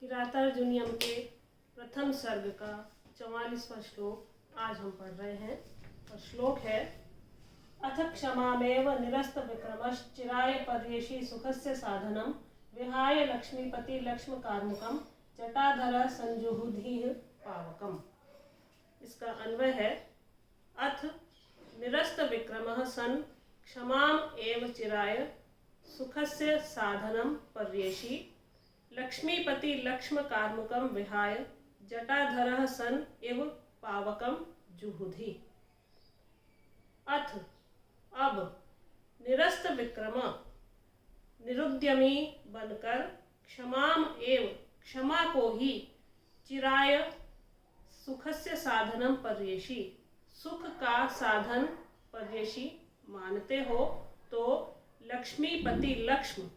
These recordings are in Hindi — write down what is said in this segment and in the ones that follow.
किरातार्जुनीयम के प्रथम सर्ग का 44वां श्लोक आज हम पढ़ रहे हैं। और श्लोक है, अथ क्षमामेव निरस्त विक्रमश्चिराय पर्येषि सुखस्य साधनम विहाय लक्ष्मीपति लक्ष्म कार्मुकम जटाधर संजुहुधीः पावकम। इसका अन्वय है, अथ निरस्त विक्रमः सन् क्षमाम एव चिराय सुखस्य साधनम पर्येषि लक्ष्मीपति लक्ष्म कार्मुकम विहाय जटाधरः सन् एव पावकम जुहुधि। अथ अब निरस्त विक्रम निरुद्यमी बनकर क्षमाम एव क्षमा को ही चिराय सुखस्य साधनम पर्येषि सुख का साधन पर्येषि मानते हो तो लक्ष्मीपति लक्ष्म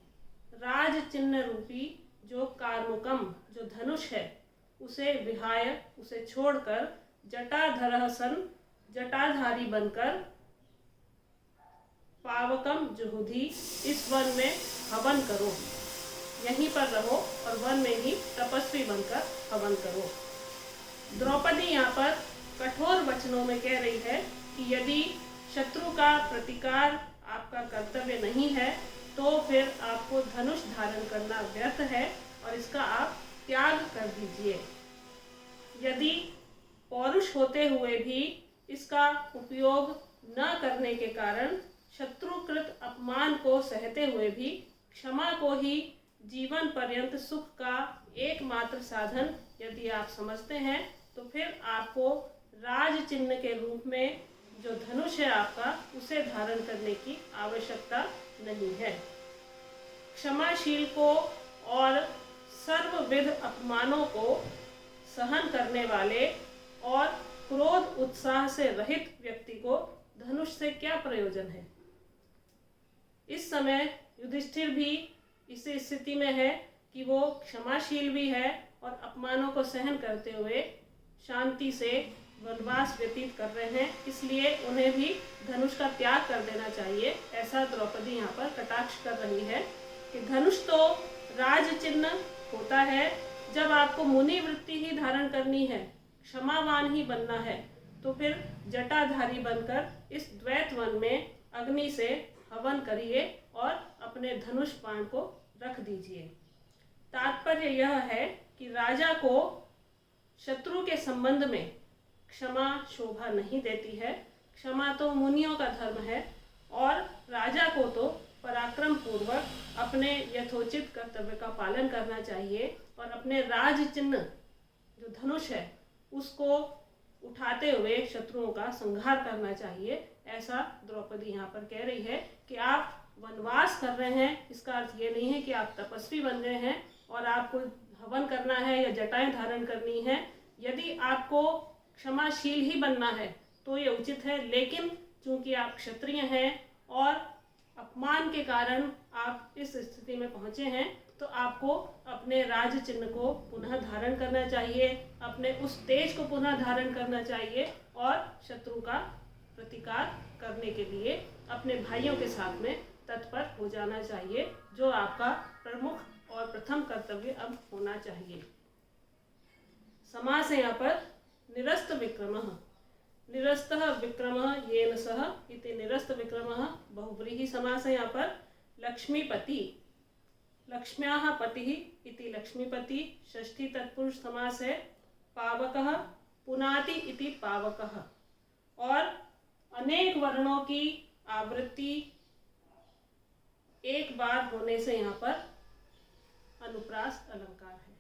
राज चिन्ह रूपी जो कार्मुकम जो धनुष है उसे विहाय उसे छोड़कर जटाधरः सन जटाधारी बनकर पावकम जुहुधि इस वन में हवन करो, यहीं पर रहो और वन में ही तपस्वी बनकर हवन करो। द्रौपदी यहाँ पर कठोर वचनों में कह रही है कि यदि शत्रु का प्रतिकार आपका कर्तव्य नहीं है तो फिर आपको धनुष धारण करना व्यर्थ है और इसका आप त्याग कर दीजिए। यदि पौरुष होते हुए भी इसका उपयोग न करने के कारण शत्रुकृत अपमान को सहते हुए भी क्षमा को ही जीवन पर्यंत सुख का एकमात्र साधन यदि आप समझते हैं तो फिर आपको राज चिन्ह के रूप में जो धनुष है आपका उसे धारण करने की आवश्यकता नहीं है। क्षमाशील को और सर्वविध अपमानों को सहन करने वाले और क्रोध उत्साह से रहित व्यक्ति को धनुष से क्या प्रयोजन है। इस समय युधिष्ठिर भी इस स्थिति में है कि वो क्षमाशील भी है और अपमानों को सहन करते हुए शांति से वनवास व्यतीत कर रहे हैं, इसलिए उन्हें भी धनुष का त्याग कर देना चाहिए। ऐसा द्रौपदी यहाँ पर कटाक्ष कर रही है कि धनुष तो राज चिन्ह होता है जब आपको मुनि वृत्ति ही धारण करनी है, क्षमावान ही बनना है, तो फिर जटाधारी बनकर इस द्वैत वन में अग्नि से हवन करिए और अपने धनुष बाण को रख दीजिए। तात्पर्य यह है कि राजा को शत्रु के संबंध में क्षमा शोभा नहीं देती है। क्षमा तो मुनियों का धर्म है और राजा को तो पराक्रम पूर्वक अपने यथोचित कर्तव्य का पालन करना चाहिए और अपने राज चिन्ह जो धनुष है उसको उठाते हुए शत्रुओं का संहार करना चाहिए। ऐसा द्रौपदी यहाँ पर कह रही है कि आप वनवास कर रहे हैं, इसका अर्थ ये नहीं है कि आप तपस्वी बन गए हैं और आपको हवन करना है या जटाएं धारण करनी है। यदि आपको क्षमाशील ही बनना है तो ये उचित है, लेकिन चूंकि आप क्षत्रिय हैं और अपमान के कारण आप इस स्थिति में पहुंचे हैं तो आपको अपने राज चिन्ह को पुनः धारण करना चाहिए, अपने उस तेज को पुनः धारण करना चाहिए और शत्रु का प्रतिकार करने के लिए अपने भाइयों के साथ में तत्पर हो जाना चाहिए, जो आपका प्रमुख और प्रथम कर्तव्य अब होना चाहिए। समास है यहाँ पर निरस्त विक्रमः। निरस्तः विक्रमः येन सह इति निरस्त विक्रमः बहुव्रीहि समास है यहाँ पर। लक्ष्मीपति लक्ष्म्याः पतिः इति लक्ष्मीपति षष्ठी तत्पुरुष समास है। पावकः पुनाति इति पावकः। और अनेक वर्णों की आवृत्ति एक बार होने से यहाँ पर अनुप्रास अलंकार है।